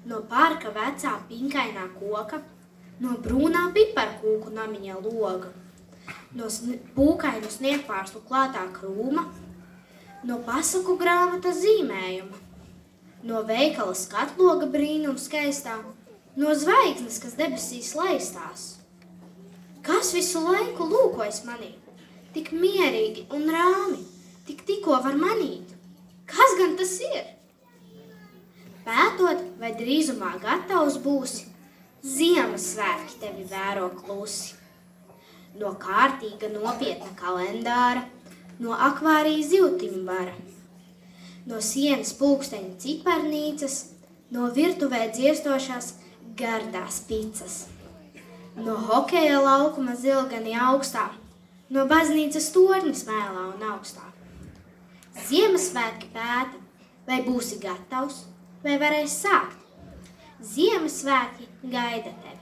no parka vecā pinkainā koka, no brūnā piparkūku namiņa loga, no pūkainu sniegpārslu klātā krūma, no pasaku grāmatas zīmējuma, no veikala skatloga brīnum skaistā, no zvaigznes, kas debesīs laistās. Kas visu laiku lūkojas manī, tik mierīgi un rāmi, tikko var manīt? Kas gan tas ir? Pētot, vai drīzumā gatavs būsi, Ziemassvētki tevi vēro klusi. No kārtīga nopietna kalendāra, no akvārija zivtiņu bara, no sienas pulksteņa ciparnīcas, no virtuvē dziestošās gardās picas, no hokeja laukuma zilgani augstā, no baznīcas tornis mēlā un augstā. Ziemassvētki pēta, vai būsi gatavs, vai varēs sākt. Ziemassvētki gaida tevi.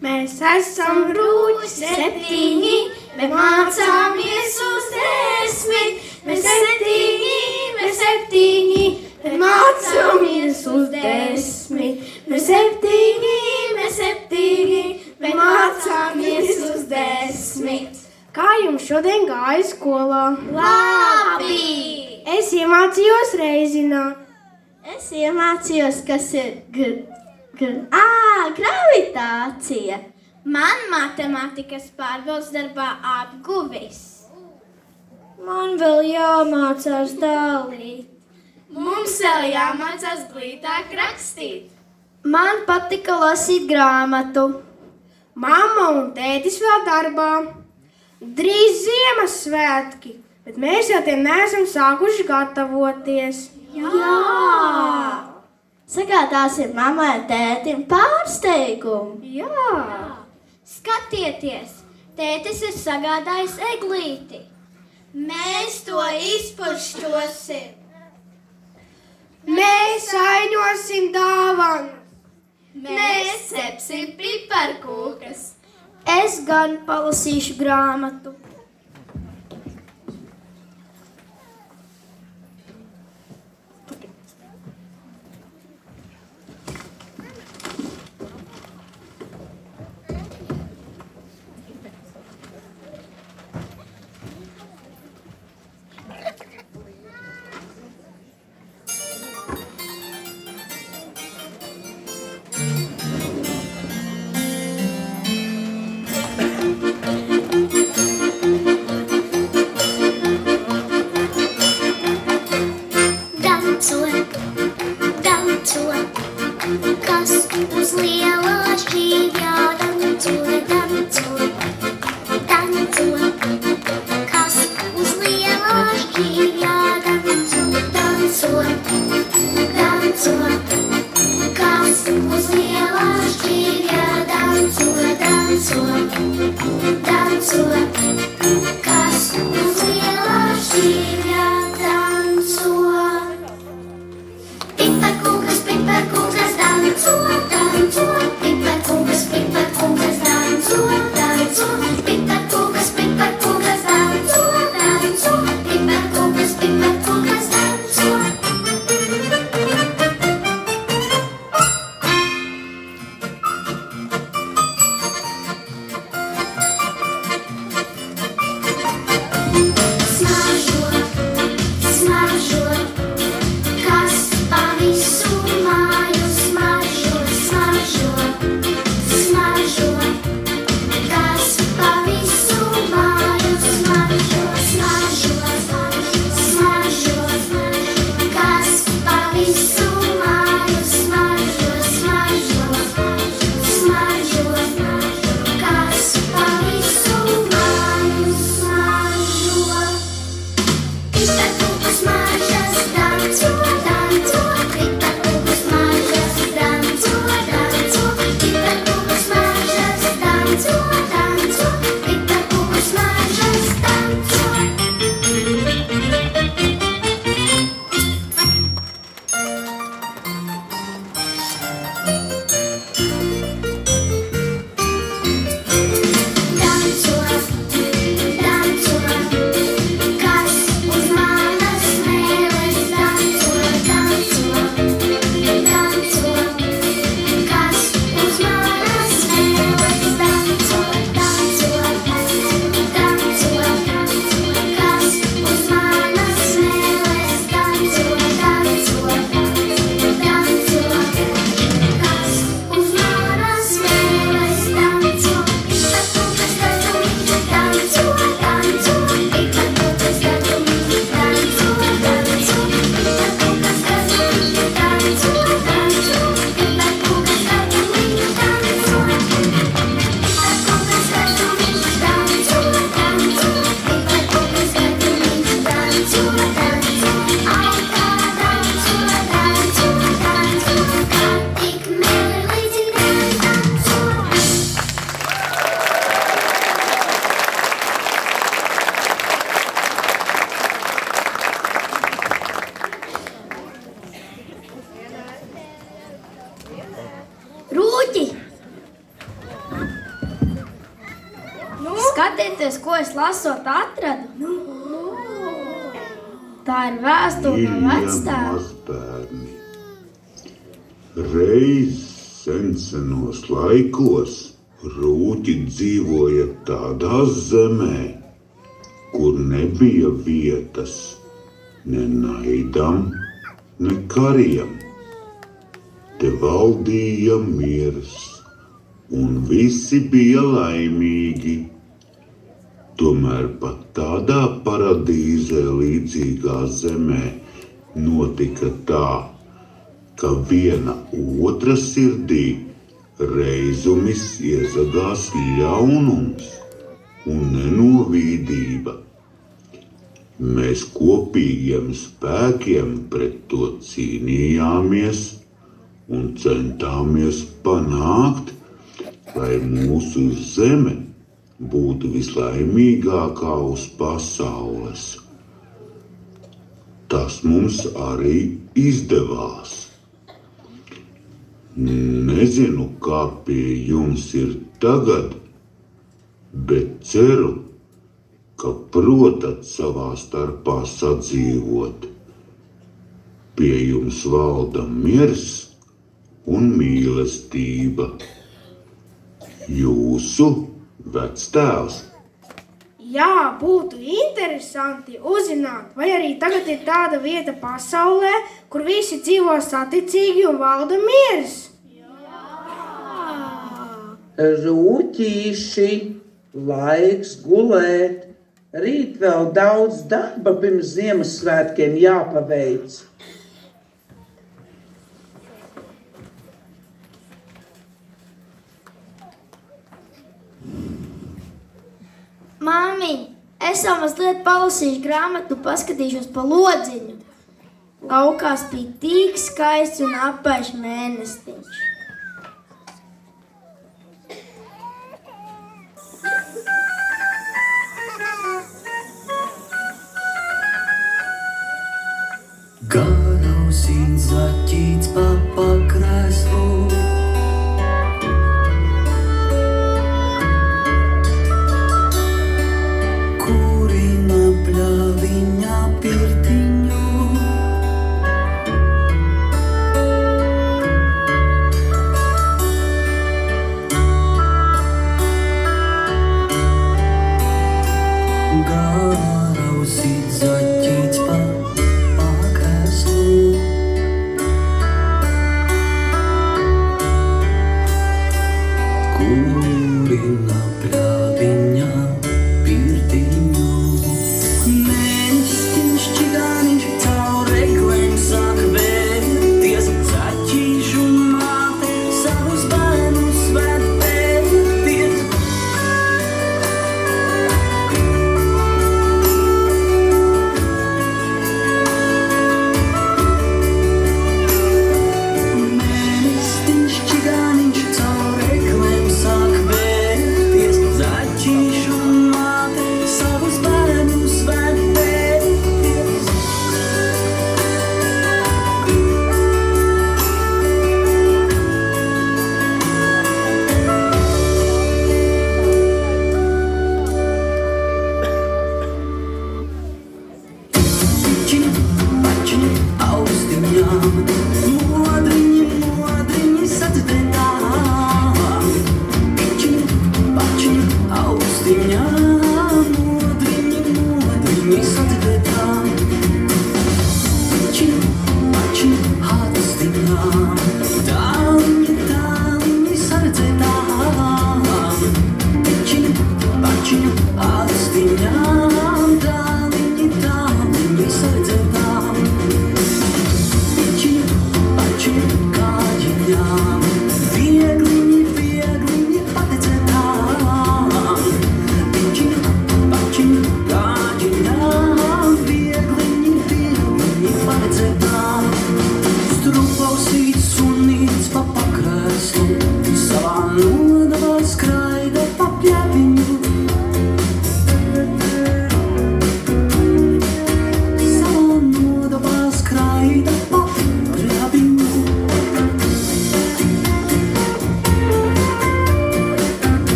Mēs esam brūķi 7, bet mācāmies uz 10. Mēs 7, bet mācāmies uz 10. Mēs 7, bet mācāmies uz 10. Kā jums šodien gāja skolā? Labi! Es iemācījos reizināt. Es iemācījos, kas ir gravitācija. Man matemātikas pārbaudes darbā apguvis. Man vēl jāmācās dalīt. Mums vēl jāmācās glītāk rakstīt. Man patika lasīt grāmatu. Mamma un tētis vēl darbā. Drīz Ziemassvētki, bet mēs jau tiem neesam sākuši gatavoties. Jā! Sagādāsim mammai un tētim pārsteigumu. Jā! Skatieties, tētis ir sagādājis eglīti. Mēs to izpušķosim. Mēs aiņosim dāvanas. Mēs cepsim piparkūkas. Es gan palasīšu grāmatu. Skatieties, ko es lasot atradu. Tā ir vēstule no vectēva. Reiz senos laikos rūķi dzīvoja tādā zemē, kur nebija vietas ne naidam, ne kariem. Te valdīja miers un visi bija laimīgi. Tomēr pat tādā paradīzē līdzīgā zemē notika tā, ka viena otra sirdī reizumis iezagās ļaunums un nenovīdība. Mēs kopīgiem spēkiem pret to cīnījāmies un centāmies panākt, lai mūsu zeme būtu vislaimīgākā uz pasaules. Tas mums arī izdevās. Nezinu, kā pie jums ir tagad, bet ceru, ka protat savā starpā sadzīvot. Pie jums valda miers un mīlestība. Jūsu vectēvs. Jā, būtu interesanti uzzināt, vai arī tagad ir tāda vieta pasaulē, kur visi dzīvo saticīgi un valda miers. Rūtīši, laiks gulēt. Rīt vēl daudz darba pirms Ziemassvētkiem jāpaveic. Māmiņ, es jau mazliet palasīšu grāmatu, paskatīšos pa lodziņu. Laukā spīd tik skaists un apaišs mēnestiņš. Garausīts zaķīts pa pakrēslu, kurina pļaviņā pirtiņu. Garausīts zaķīts pa kurina pļaviņā pirtiņu. Mēnestiņš čigāniņš caur eglēm sāk vērties, zaķīšu māte savus bērnus ved pēties. Mēnestiņš čigāniņš caur eglēm sāk vērties,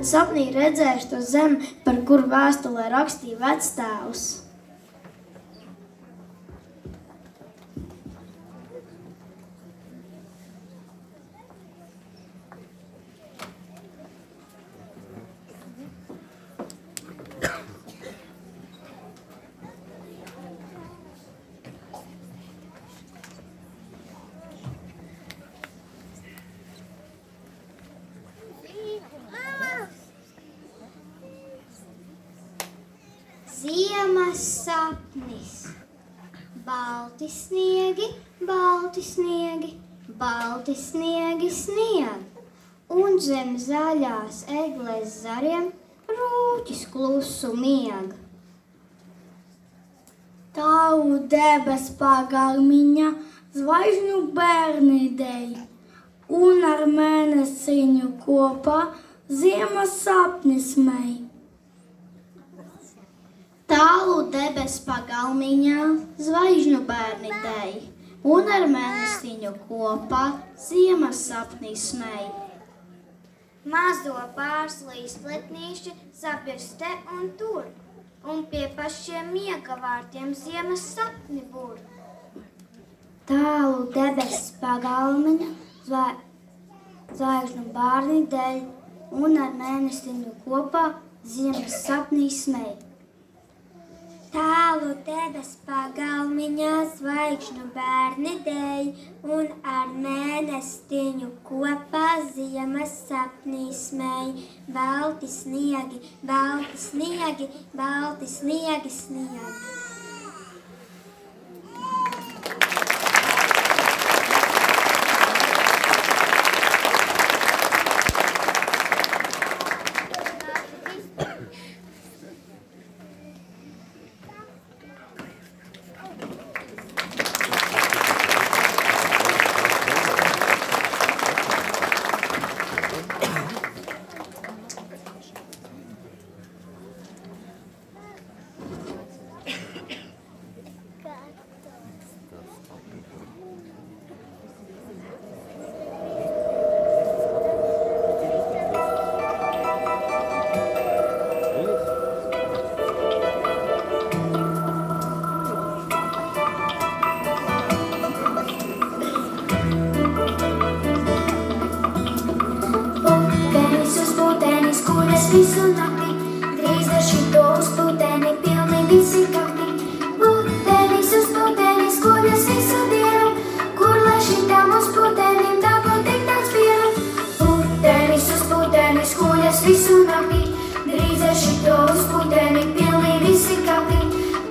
varbūt sapnī redzēšu to zemi, par kuru vēstulē rakstīja vectēvs. Ziemas sapnis. Balti sniegi, balti sniegi, balti sniegi snieg, un zem zaļās egles zariem rūķis klusu mieg. Tālu debes pagalmiņā zvaigžņu bērni dēļ, un ar mēnesiņu kopā ziemas sapnis mei. Tālu debes pagalmiņā zvaigžņu bērni dēļ, un ar mēnesiņu kopā ziemas sapnis mei. Mazo pārslīs pletnīši sapirst te un tur, un pie pašiem miega vārtiem ziemas sapni bur. Tālu debes pagalmiņa zvaigžņu bērni dēļ, un ar mēnesiņu kopā ziemas sapnis mei. Tālu debes pagalmiņā zvaigžņu bērni dēļ, un ar mēnestiņu kopā ziemas sapnīs mei. Balti sniegi, balti sniegi, balti sniegi, sniegi. Visu nakti, drīz ar šito uz puteni pilni visi kakti. Putenis uz puteni skuļas visu dienu, kur lai šitām uz putenim dabūt tik tāds vienu. Putenis uz puteni skuļas visu nakti, drīz ar šito uz puteni pilni visi kakti.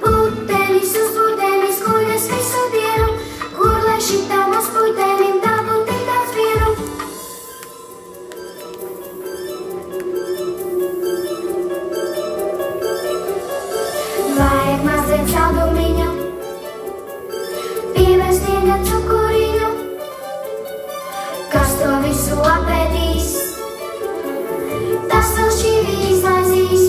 Putenis uz puteni skuļas visu dienu, kur lai šitām uz putenim dabūt tik tāds vienu. Vajag mazliet saldumiņu, pievērst sniega cukuriņu, kas to visu apēdīs, tas vēl šķīvi izlaizīs.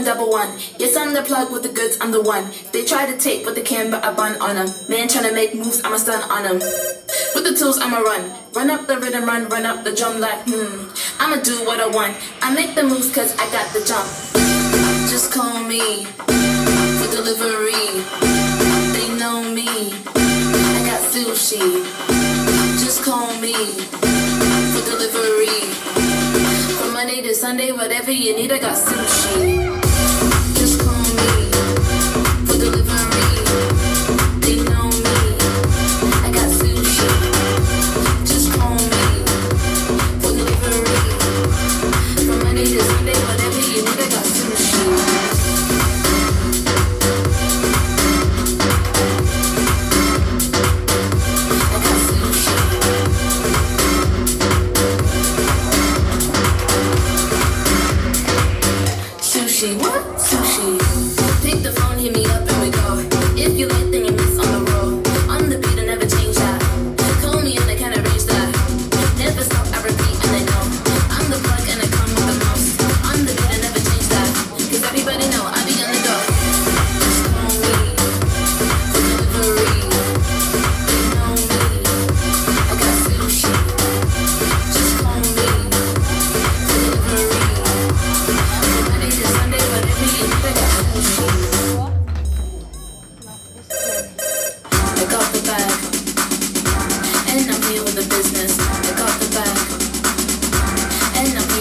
Double one. Yes, I'm the plug with the goods, I'm the one. They try to take what they can, but I bun on them. Man trying to make moves, I'ma stun on them. With the tools, I'ma run up the rhythm, run up the drum like, I'ma do what I want. I make the moves cause I got the jump. Just call me for delivery. They know me, I got sushi. Just call me for delivery. From Monday to Sunday, whatever you need, I got sushi. Just call me for delivery. They know me, I got sushi. Just call me for delivery. From Monday to Sunday, whatever you need, I got sushi. Sushi.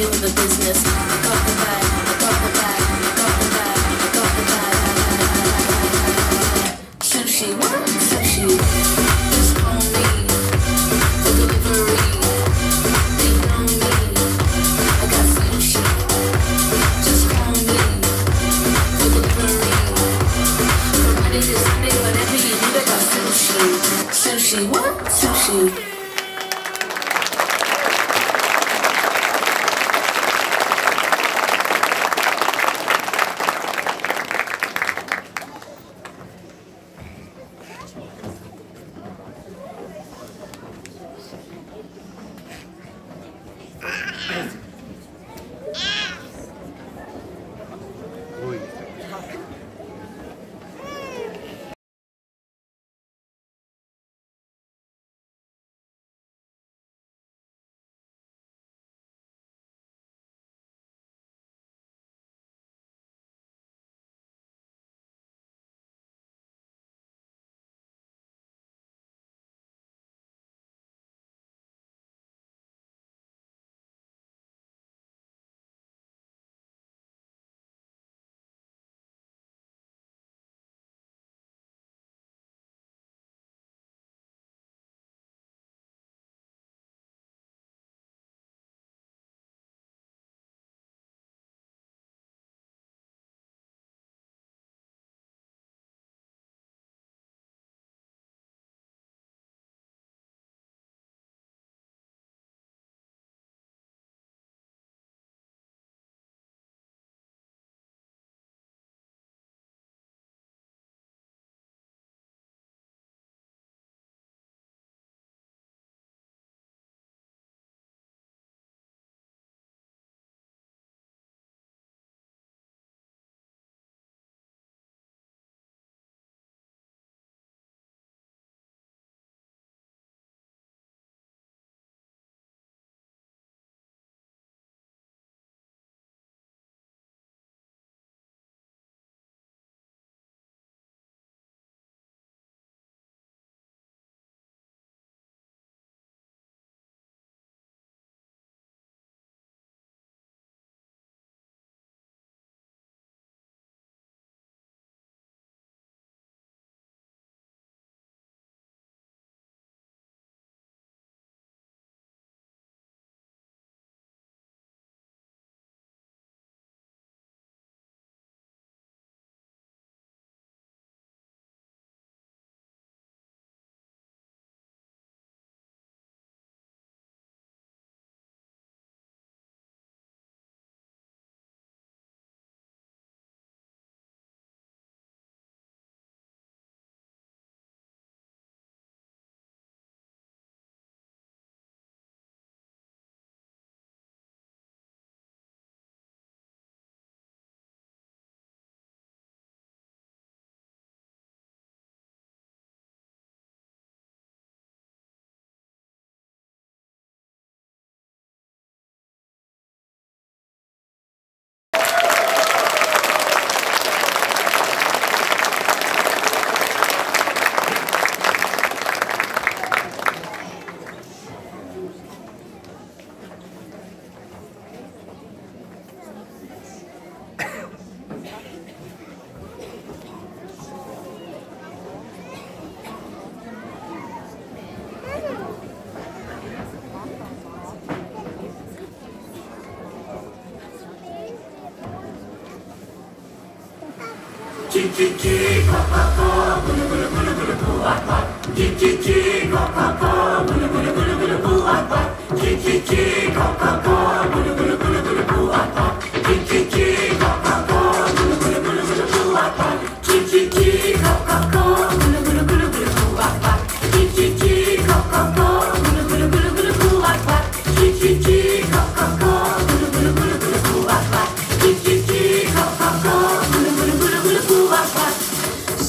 into the business. I got the bag, I got the bag, I got the bag, I got the bag. Sushi, what? Sushi. Just call me for delivery. They know me. I got sushi. Just call me for delivery. From Monday to Sunday, whatever you need, I got sushi. Sushi, what? Sushi.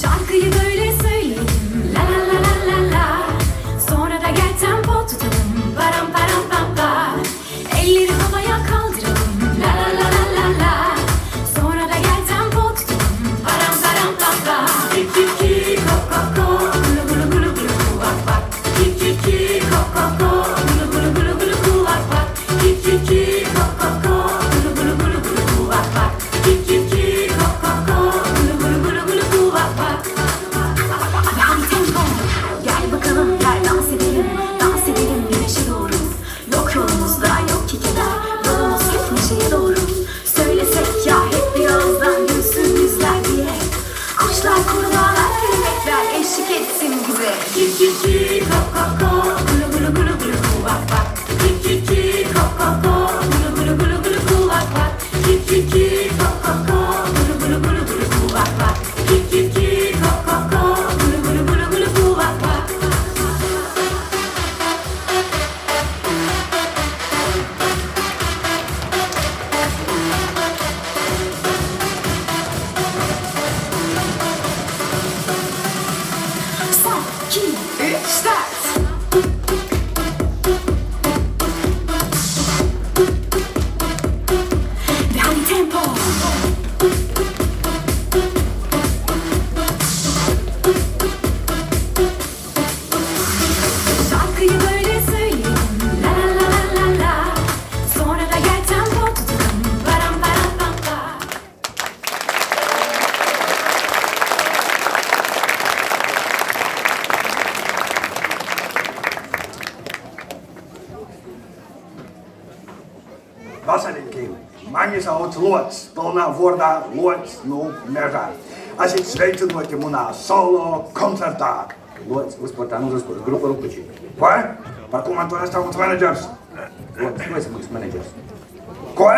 Şarkıyı böyle söyleyelim, la la la la la la. Sonra da gel tempo tutalım, param param pam pam. Elleri havaya kaldıralım, la la la la la la. Sonra da gel tempo tutalım, param param pam pam. Kik kik kik, kok kok kok, gulu gulu gulu gulu ku vak vak. Kik kik kik, kok kok kok, gulu gulu gulu gulu ku vak vak. Kik kik kik, kok kok kok. Vasarinki. Mani sauc Lots, pilnā vārdā Lots, mežā. Esat sveicināti manā solo koncertā. Lots, uzplatānu grupa Rupuči. Ko? Par ko man to nestāv mans menedžers? Lots, ko esi mūsu menedžers? Ko?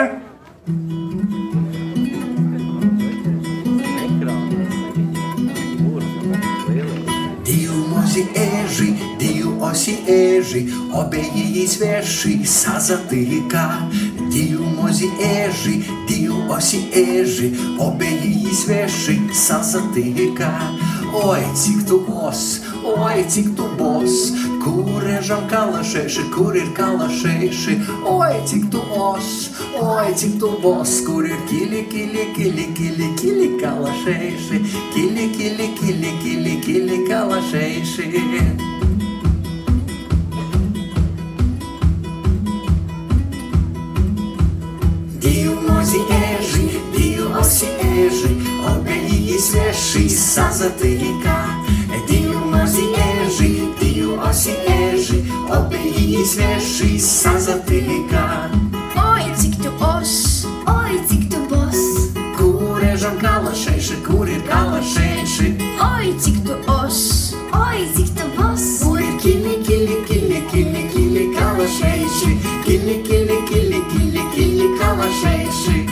Дію осі ежі, обеї свежі, сазатика. Дію мозі ежі, дію осі ежі, обеї свежі, сазатика. Ой, cik tu os, oi, cik tu bos, kur ežam kalašeši, kur ir kalašeši. Oi, cik tu os, oi, cik tu bos, kur ir kili, kili, kili, kili, kili kalašeši. Kili, kili, kili, kili, kili kalašeši. Diju mozi eži, diju osi eži, obeji sveši sazatika. Diju mozi eži, diju osi eži, obeji sveši sazatika. Oi, cik tu os, oi, cik tu bos, kur ežam kalašeši, kur ir kalašeši. Oi, cik tu os, oi, cik tu bos, kur ir kili, kili, kili, kili, kili kalašeši. Kili, kili, kili, kili, kili kalašeši.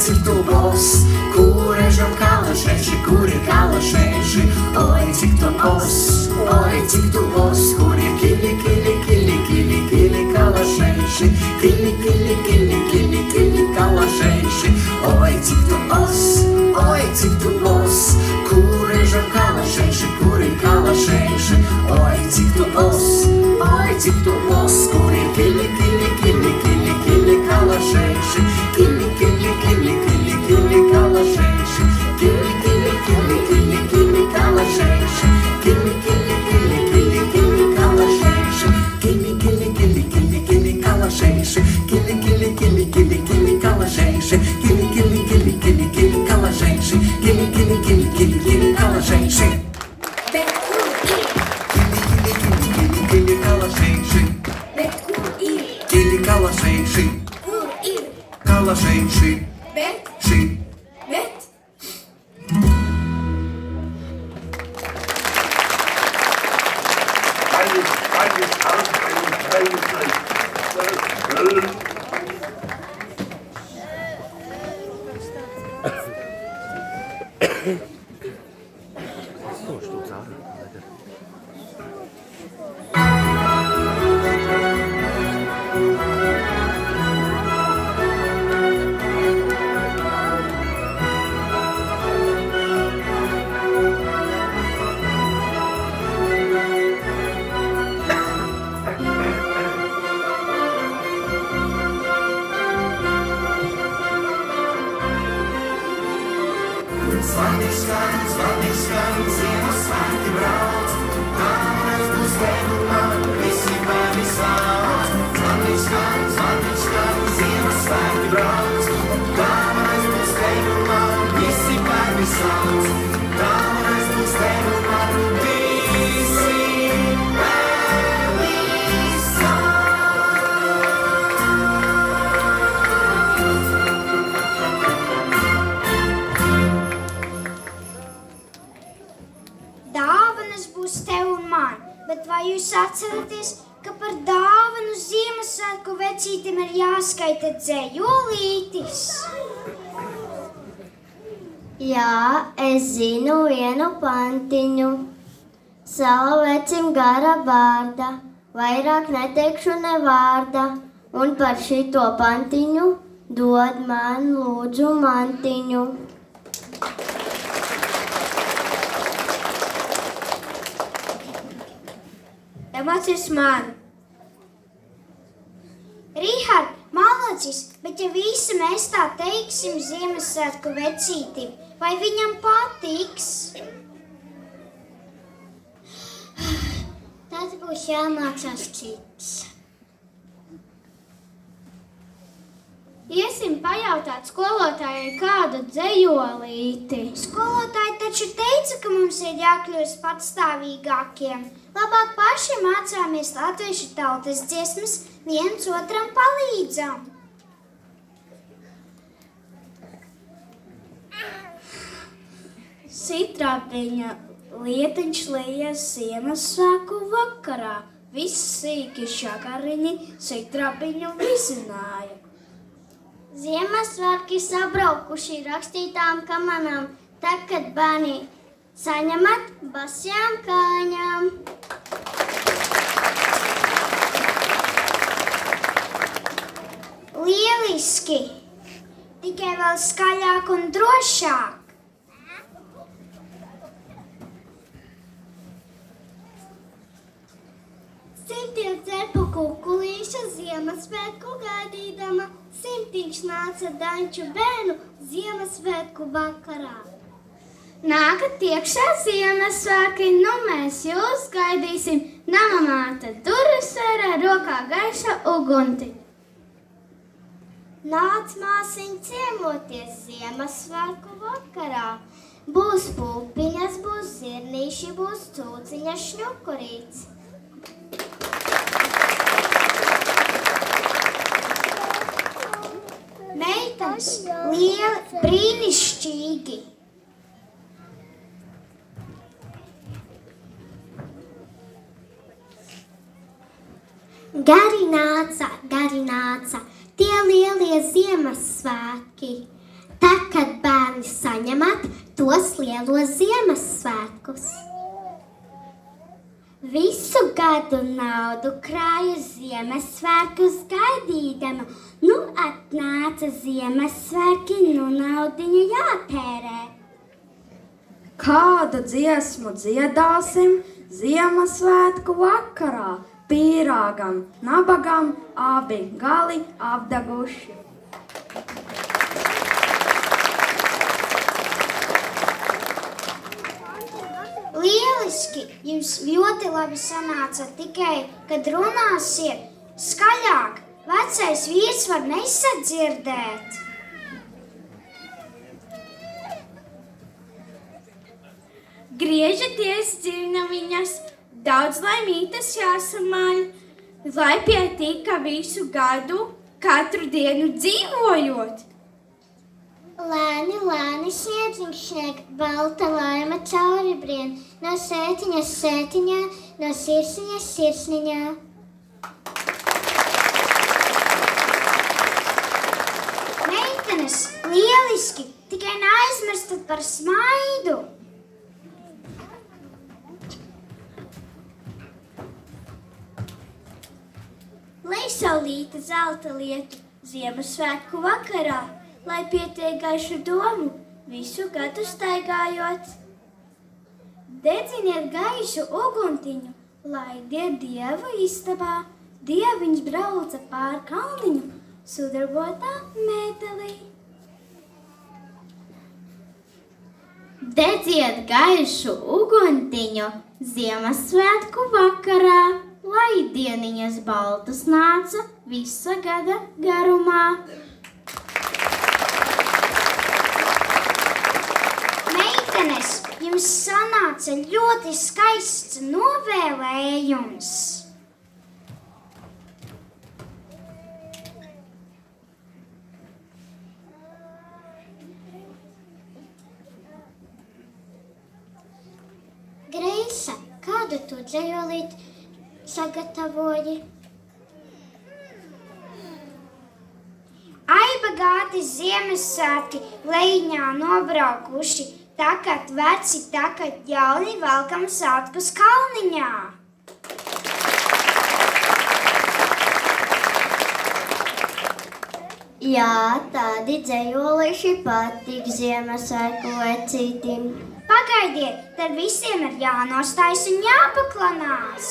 Cik tu bos, kur ežam kalašeši, kur ir kalašeši. Oi, cik tu os, oi, cik tu bos, kur ir kili, kili, kili, kili, kili kalašeši. Kili, kili, kili, kili, kili kalašeši. Oi, cik tu os, oi, cik tu bos, kur ežam kalašeši, kur ir kalašeši. Oi, cik tu os, oi, cik tu bos, kur ir kili, kili, kili, kili, kili kalašeši. Kili, kili, kili, kili, kili kalašeši. Kili, kili, kili, kili, kili kalašeši. Kili, kili, kili, kili, kili kalašeši. Kili, kili, kili, kili, kili kalašeši. Kili, kili, kili, kili, kili kalašeši. Kili, kili, kili, kili, kili kalašeši. Kili, kili, kili, kili, kili kalašeši. Bet kur ir? Kili, kili, kili, kili, kili kalašeši. Bet kur ir? Kili kalašeši. Kur ir? Kalašeši. Bet? Ši. Bet? Dāvanas būs tev un man, bet vai jūs atceraties, ka par dāvanu Ziemassvētku vecītim ir jāskaita dzējolītis? Jā, es zinu vienu pantiņu. Savu vecim gara vārda, vairāk neteikšu ne vārda, un par šito pantiņu dod man lūdzu mantiņu. Iemācies man. Rihard, malacis, bet ja visi mēs tā teiksim Ziemassvētku vecītim, vai viņam patiks? Tad būs jāmācās cits. Iesim pajautāt skolotājai kādu dzejolīti. Skolotāji taču teica, ka mums ir jākļūst patstāvīgākiem. Labāk paši mācāmies latviešu tautas dziesmas, viens otram palīdzam. Sitrapiņa lietiņš liejas Ziemassvētku vakarā. Visi sīki šakariņi sitrapiņu vizināja. Ziemassvētki sabraukuši rakstītām kamanām, tad, kad bērni saņemat basjām kājām. Lieliski! Tikai vēl skaļāk un drošāk! Simtiem cepu kukulīša Ziemassvētku gaidīdama, simtiņš nāca Daņču bērnu Ziemassvētku vakarā. Nākat iekšā Ziemassvētki, nu mēs jūs gaidīsim, nama māte durvis vērā, rokā gaiša ugunti. Nāc māsiņ ciemoties Ziemassvētku vakarā. Būs pupiņas, būs zirnīši, būs cūciņa šņukurīts. Meitenes, lieli, brīnišķīgi! Gari nāca, tie lielie Ziemassvētki. Tad, kad bērni saņemat tos lielos Ziemassvētkus. Visu gadu naudu krāju Ziemassvētkus gaidīdama. Nu atnāca Ziemassvētki, nu naudiņa jātērē. Kādu dziesmu dziedāsim Ziemassvētku vakarā? Pīrāgam, nabagam, abi gali apdaguši. Lieliski! Jums ļoti labi sanāca, tikai, kad runāsiet skaļāk, vecais vīrs var nesadzirdēt. Griežaties dzirnaviņas, daudz laimītas jāsamaļ, lai pietika visu gadu, katru dienu dzīvojot. Lēni, lēni sniedziņš snieg, balta laime cauri brien, no sētiņas sētiņā, no sirsniņas sirsniņā. Meitenes, lieliski! Tikai neaizmirstat par smaidu! Lai saulīte zelta lietu Ziemassvētku vakarā, lai pietiek gaišu domu, visu gadu staigājot. Dedziniet gaišu uguntiņu, laidiet Dievu istabā, Dieviņš brauca pār kalniņu, sudarbotā mētelī. Dedziet gaišu uguntiņu Ziemassvētku vakarā, lai dieniņas baltas nāca visa gada garumā. Meitenes, jums sanāca ļoti skaists novēlējums. Greisa, kādu tu dzejolīti sagatavoji? Ai, bagāti Ziemassvētki lejiņā nobraukuši, takad veci, takad jauni velkam svētkus kalniņā. Jā, tādi dzejolīši patīk Ziemassvētku vecītim. Pagaidiet, tad visiem ir jānostājas un jāpaklanās.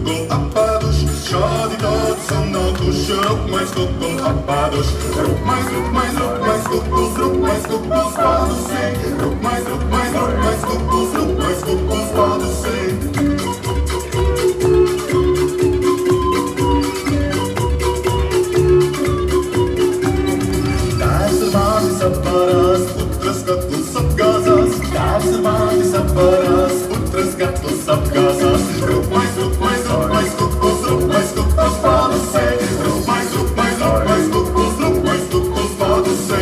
kukuli apēduši, šādi tādi sanākuši, rupmais kukuli apēduši. Rupmais, rupmais, rupmais kukuls pādusī, rupmais, rupmais, rupmais kukuls pādusī. Apārās, putras katls apgāzās, tēvs ar māti apārās, putras katls apgāzās. Rupmais, rupmais, rupmais kukuls pādusē, rupmais, rupmais, rupmais kukuls pādusē.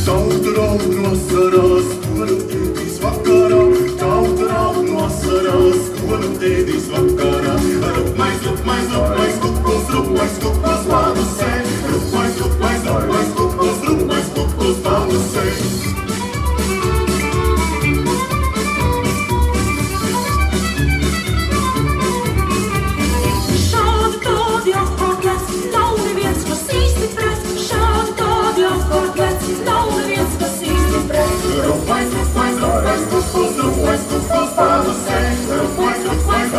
Tauta raud nosarās, ko nu ēdīs vakarā, tauta raud nosarās, ko nu ēdīs vakarā. Rupmais, rupmais, rupmais kukuls pādusē, rupmais, rupmais, rupmais kukuls pādusē. Šādi tādi apkārtlec, nav neviens, kas īsti pret. Šādi tādi apkārtlec, nav neviens, kas īsti pret. Rupmais, rupmais, rupmais kukuls pādusē, rupmais, rupmais,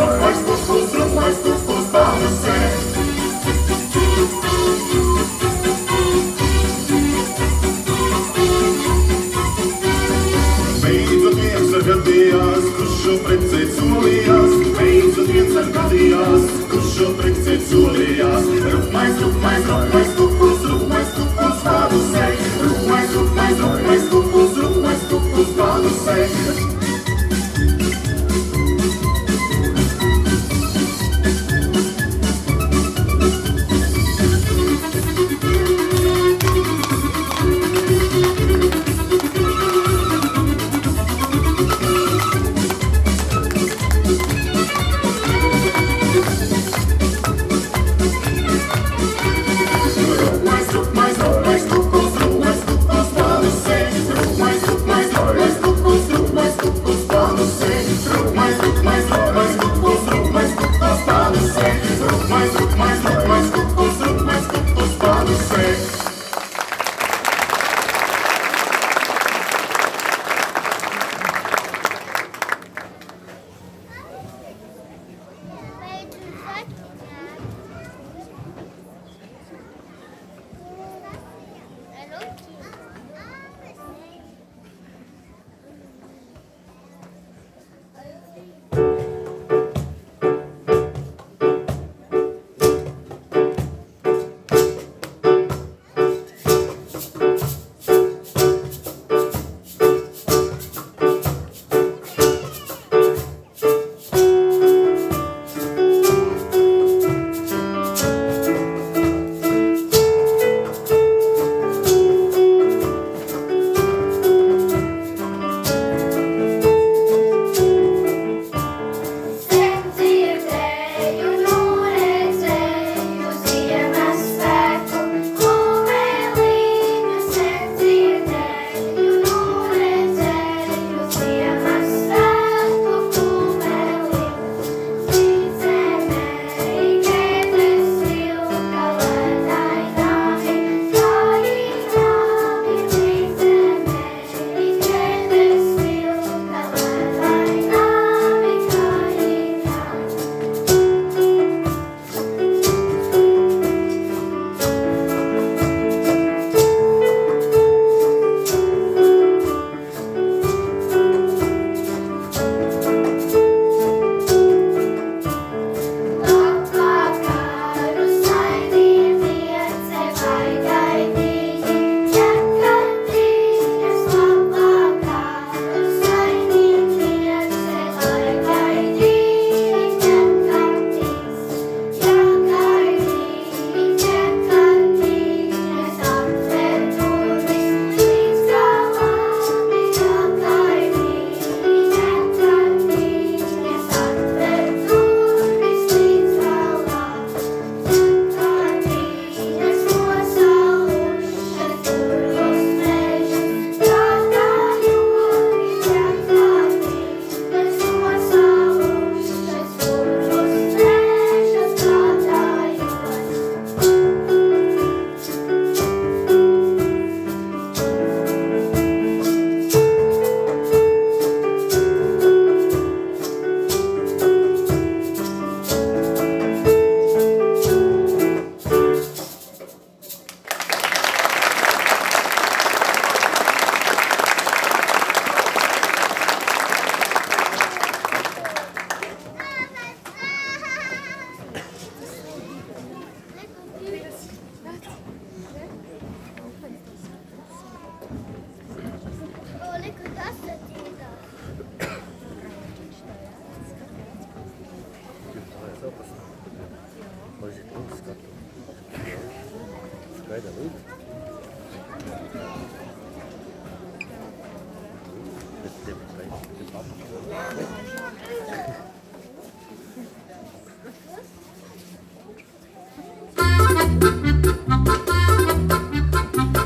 rupmais kukuls pādusē. Beidzot viens ar gadījās, kurš šo precēt solījās. Beidzot viens ar gadījās, kurš šo precēt solījās. Rupmais, rupmais, rupmais kukuls pādusē, rupmais, rupmais, rupmais kukuls pādusē. Rupmais, rupmais, rupmais kukuls pādusē,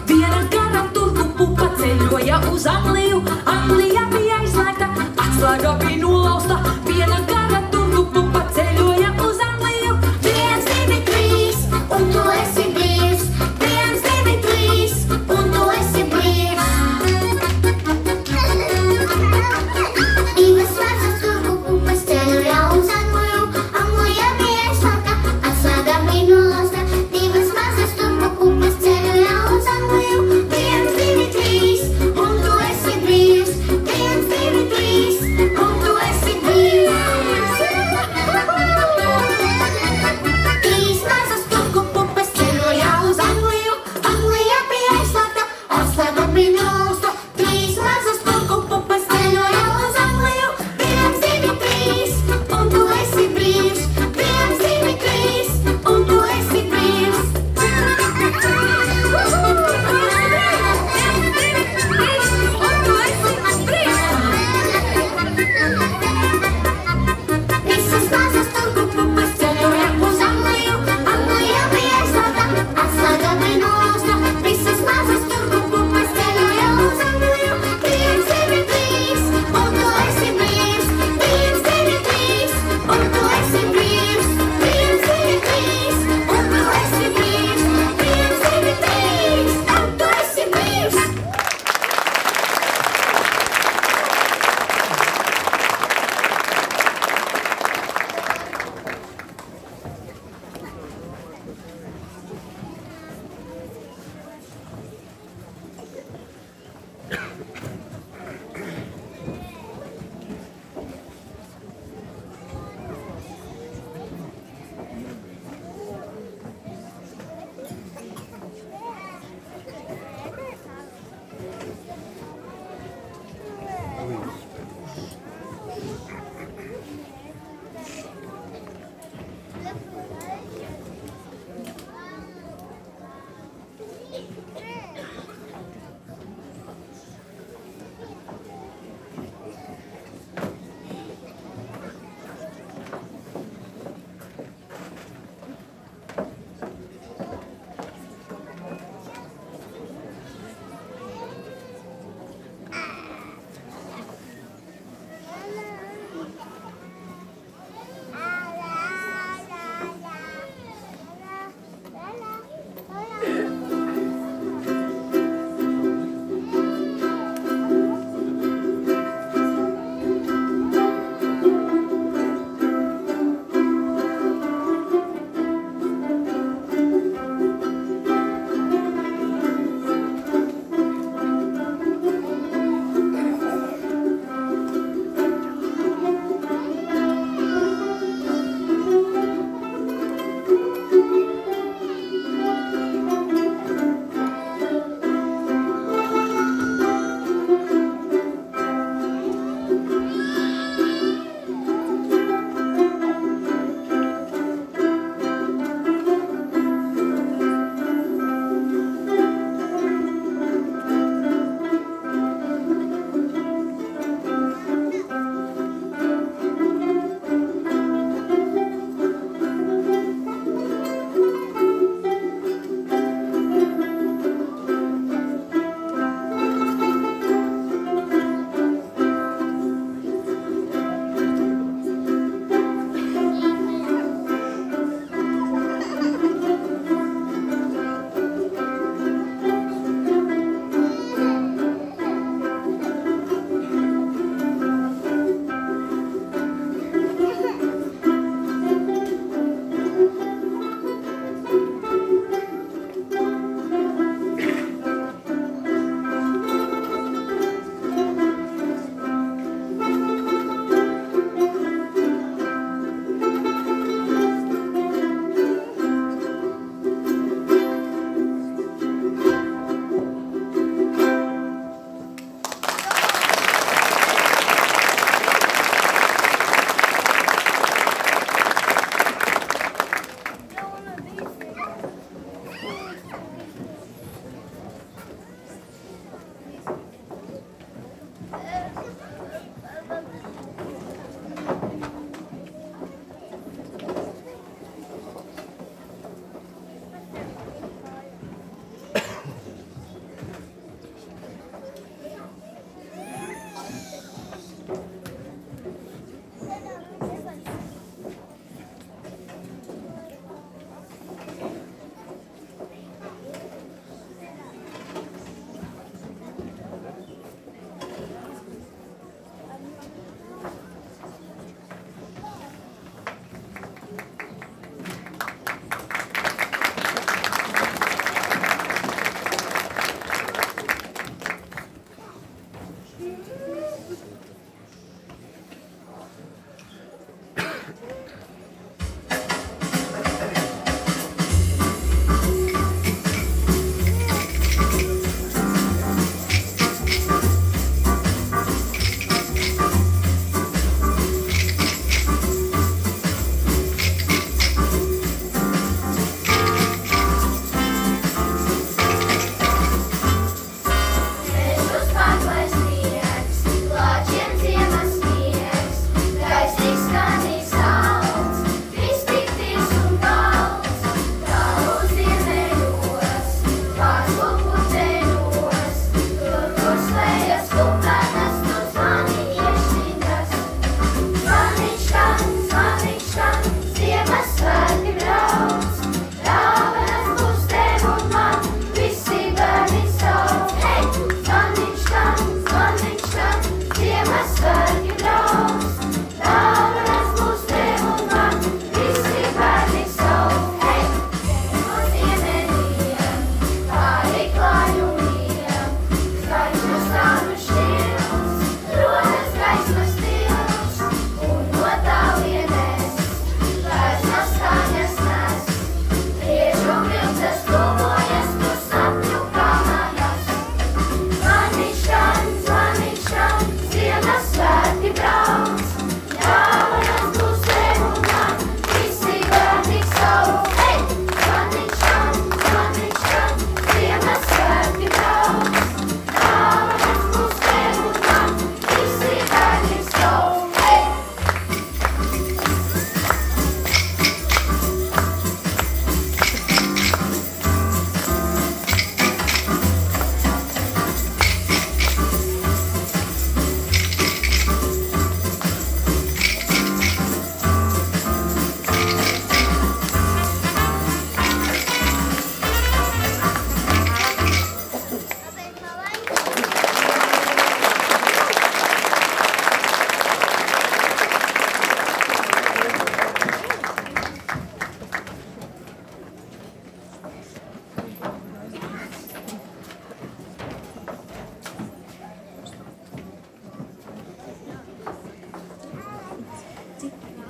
Viena gara turku pupa ceļoja uz Angliju. Anglija bija aizslēgta, atslēga bija nolausta. Viena gara turku pupa ceļoja uz Angliju. 1, 2, 3, un tu esi brīvs. 1, 2, 3, un tu esi brīvs. Divas vecas turku pupas ceļoja uz Angliju. Anglija bija aizslēgta, atslēga bija nolausta. Divas mazas turku pupas ceļoja uz Angliju. 1, 2, 3, un tu esi brīvs. 1, 2, 3, un tu esi brīvs. Trīs mazas turku pupas ceļoja uz Angliju. Anglija bija aizslēgta, atslēga bija nolausta. Trīs mazas turku pupas ceļoja uz Angliju. 1, 2, 3, un tu esi brīvs. 1, 2, 3, un tu esi brīvs. Visas mazas turku pupas ceļoja uz Angliju. Anglija bija aizslēgta, atslēga bija nolausta. Visas mazas turku pupas ceļoja uz Angliju. 1, 2, 3, un tu esi brīvs. 1, 2, 3, un tu esi brīvs. 1, 2, 3, un tu esi brīvs. 1, 2, 3, un tu esi brīvs.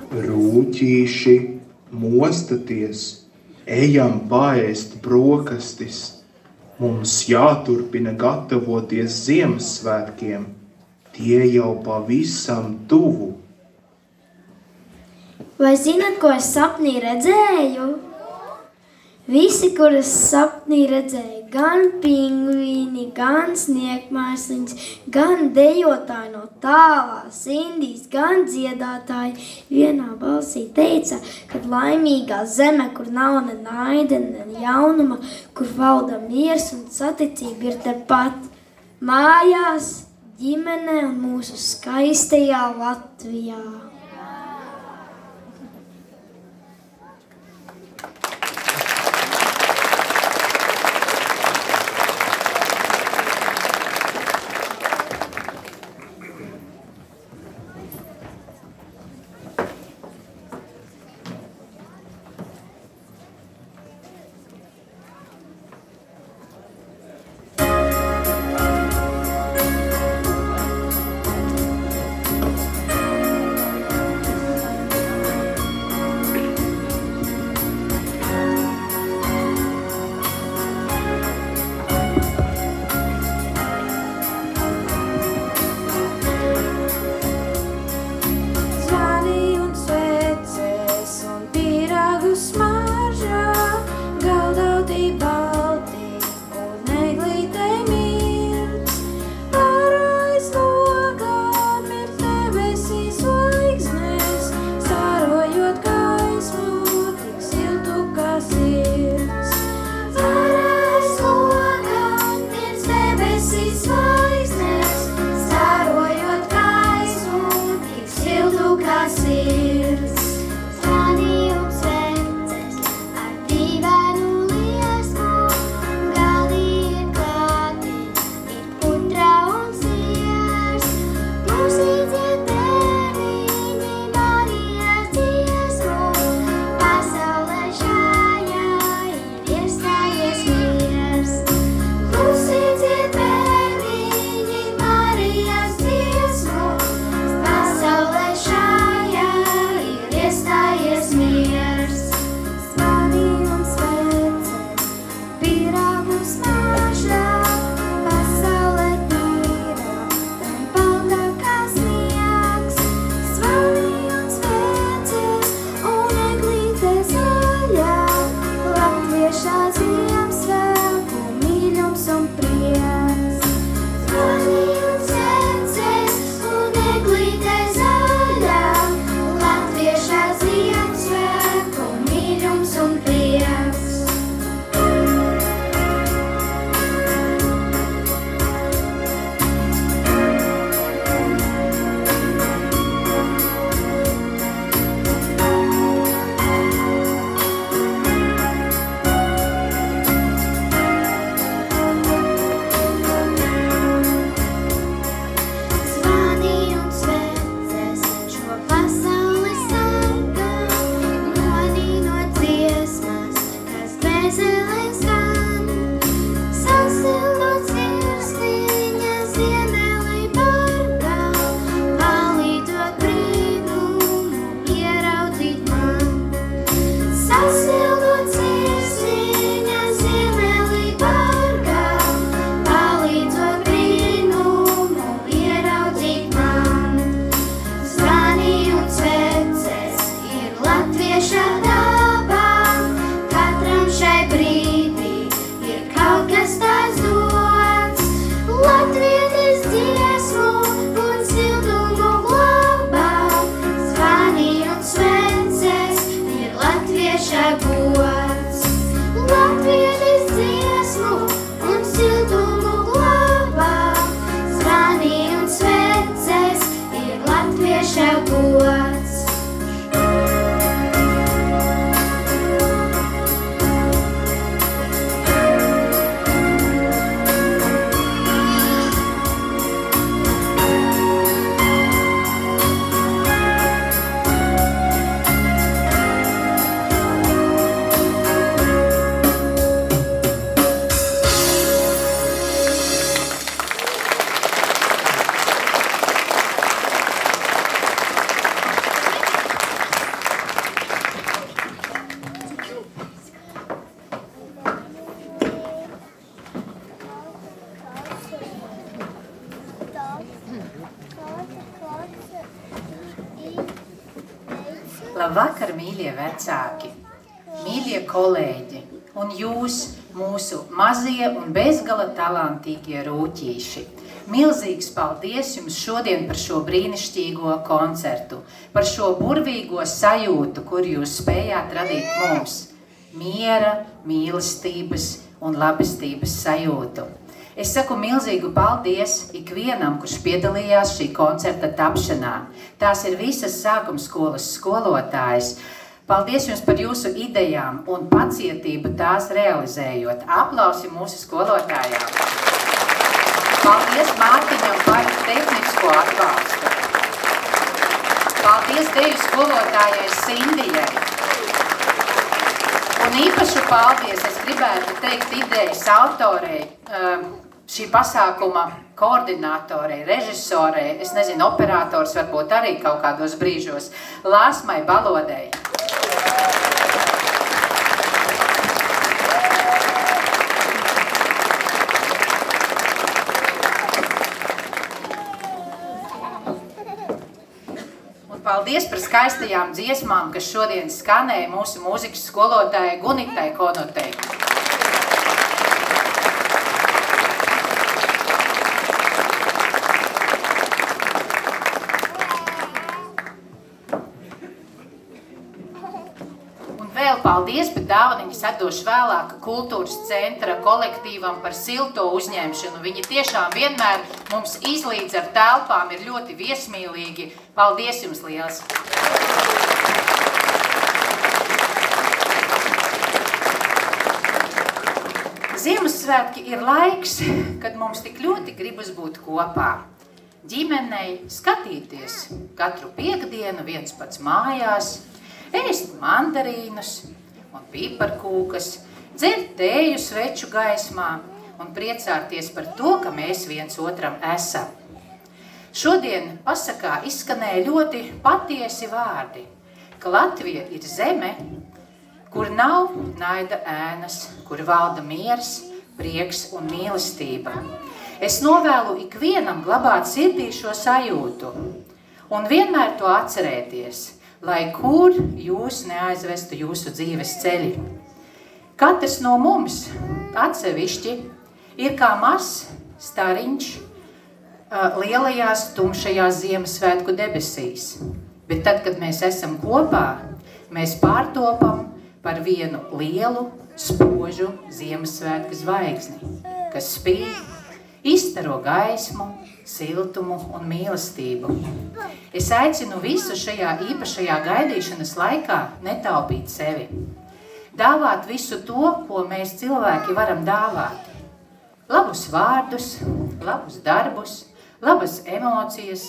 Rūķīši, mostaties, ejam paēst brokastis. Mums jāturpina gatavoties Ziemassvētkiem. Tie jau pavisam tuvu. Vai zināt, ko es sapnī redzēju? Visi, kurus sapnī redzēju, gan pingvīni, gan sniegmēsliņas, gan dejotāji no tālās Indijas, gan dziedātāji, vienā balsī teica, ka laimīgā zeme, kur nav ne naida, ne jaunuma, kur valda miers un saticība, ir tepat mājās, ģimenē un mūsu skaistajā Latvijā. Labvakar, mīļie vecāki, mīļie kolēģi un jūs, mūsu mazie un bezgala talantīgie rūķīši. Milzīgs paldies jums šodien par šo brīnišķīgo koncertu, par šo burvīgo sajūtu, kur jūs spējāt radīt mums. Miera, mīlestības un labestības sajūtu. Es saku milzīgu paldies ikvienam, kurš piedalījās šī koncerta tapšanā. Tās ir visas sākumskolas skolotājas. Paldies jums par jūsu idejām un pacietību tās realizējot. Aplausi mūsu skolotājām. Paldies Mārtiņam par tehnisko atbalstu. Paldies deju skolotājai Sindijai. Un īpašu paldies es gribētu teikt idejas autorei, šī pasākuma koordinātorei, režisorei, es nezinu, operators varbūt arī kaut kādos brīžos, Lāsmai Balodei. Paldies par skaistajām dziesmām, kas šodien skanēja mūsu mūzikas skolotājai Gunitai Konotei. Un vēl paldies, bet dāvaniņas atdošu vēlāk kultūras centra kolektīvam par silto uzņemšanu. Viņi tiešām vienmēr mums izlīdz ar telpām, ir ļoti viesmīlīgi. Paldies jums liels! Ziemassvētki ir laiks, kad mums tik ļoti gribas būt kopā. Ģimenei skatīties katru piektdienu viens pats mājās, ēst mandarīnus un piparkūkas, dzert tēju sveču gaismā un priecāties par to, ka mēs viens otram esam. Šodien pasakā izskanēja ļoti patiesi vārdi, ka Latvija ir zeme, kur nav naida ēnas, kur valda miers, prieks un mīlestība. Es novēlu ikvienam glabāt sirdī šo sajūtu un vienmēr to atcerēties, lai kur jūs neaizvestu jūsu dzīves ceļi. Katrs no mums atsevišķi ir kā mazs stariņš lielajās tumšajās Ziemassvētku debesīs. Bet tad, kad mēs esam kopā, mēs pārtopam par vienu lielu, spožu Ziemassvētku zvaigzni, kas spīd, izstaro gaismu, siltumu un mīlestību. Es aicinu visu šajā īpašajā gaidīšanas laikā netaupīt sevi. Dāvāt visu to, ko mēs cilvēki varam dāvāt. Labus vārdus, labus darbus, labas emocijas,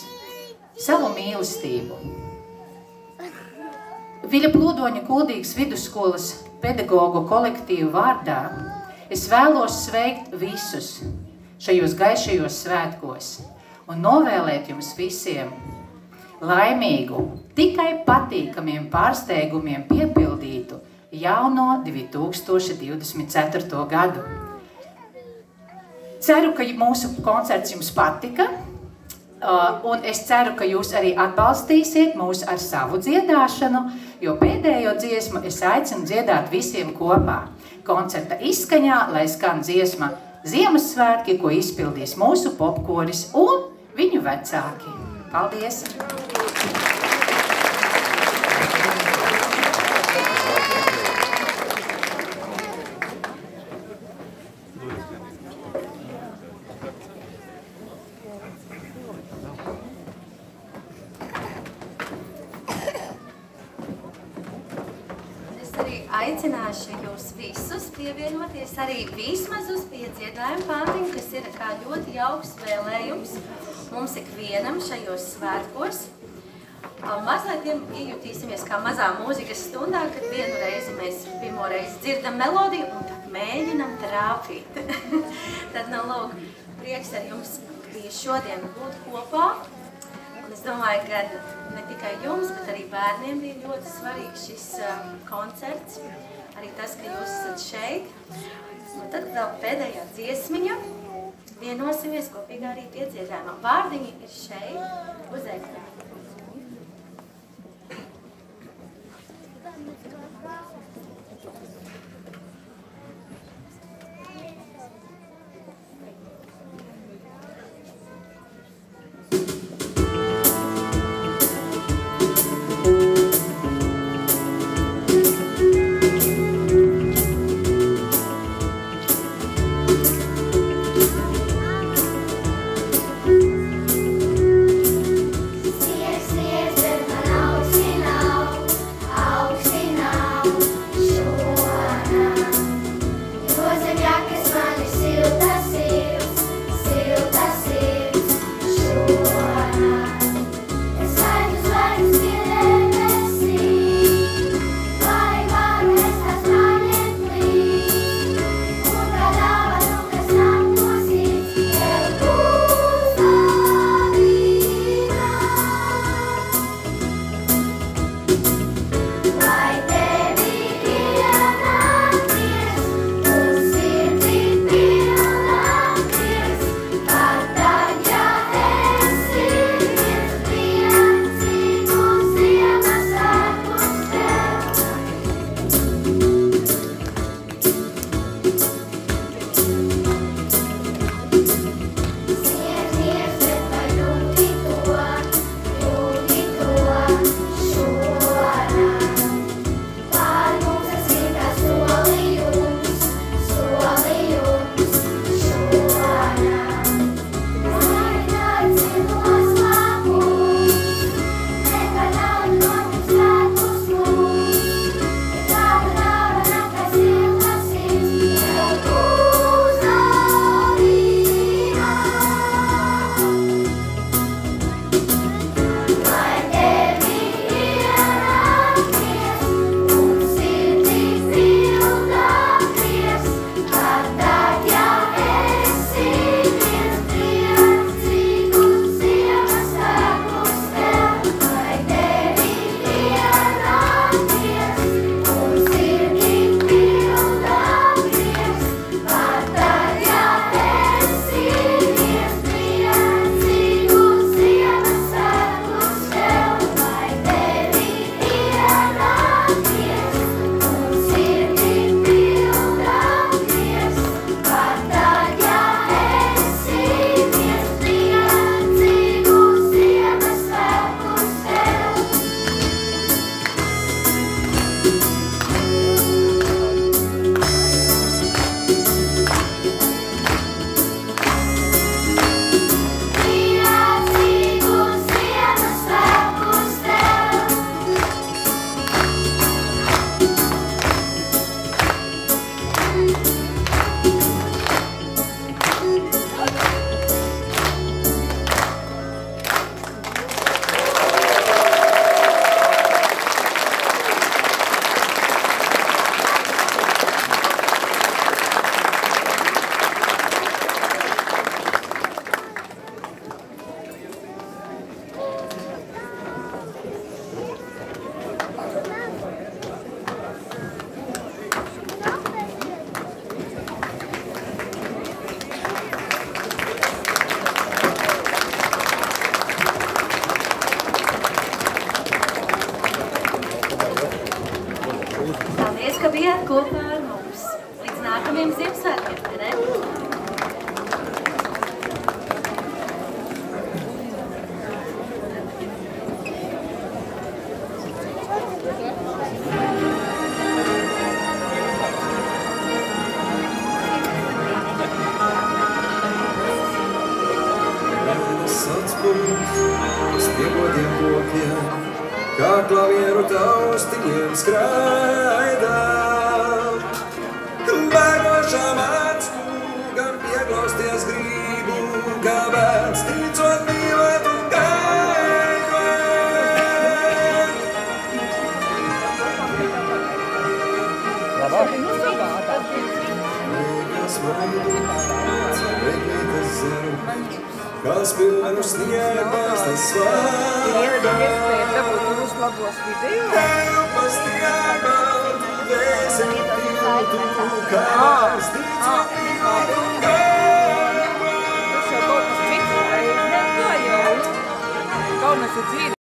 savu mīlestību. Viļa Plūdoņa Kuldīgas vidusskolas pedagogu kolektīvu vārdā es vēlos sveikt visus šajos gaišajos svētkos un novēlēt jums visiem laimīgu, tikai patīkamiem pārsteigumiem piepildītu jauno 2024. gadu. Ceru, ka mūsu koncerts jums patika, un es ceru, ka jūs arī atbalstīsiet mūs ar savu dziedāšanu, jo pēdējo dziesmu es aicinu dziedāt visiem kopā. Koncerta izskaņā, lai skan dziesma Ziemassvētki, ko izpildīs mūsu popkoris un viņu vecāki. Paldies! Aicināšu jūs visus pievienoties arī vismaz uz piedziedājumu pantiņu, kas ir kā ļoti jauks vēlējums mums ikvienam šajos svētkos. Mazliet iejutīsimies kā mazā mūzikas stundā, kad vienu reizi mēs pirmo reizi dzirdam melodiju un tad mēģinam trāpīt. Tad, lūk, prieks ar jums bija šodien būt kopā. Un es domāju, ka ne tikai jums, bet arī bērniem bija ļoti svarīgs šis koncerts. Arī tas, ka jūs esat šeit. Un tad vēl pēdējā dziesmiņa vienosimies kopīgā arī piedziedājumā. Vārdiņi ir šeit uz ekrāna. bijāt kopā ar mums. Līdz nākamajiem Ziemassvētkiem, ne? Stiegodiem kokiem, kā klavieru taustiņiem skraida. Bēgošām atstūgam pieglausties gribu, kā bērns ticot mīlēt un gaidot. Kas maidīts, reglītas zeru, kas pilnu sniegās tas svārdā. Eju pa stiebām, tu vēsi tiltu, kā bērns ticot mīlēt un gaidot.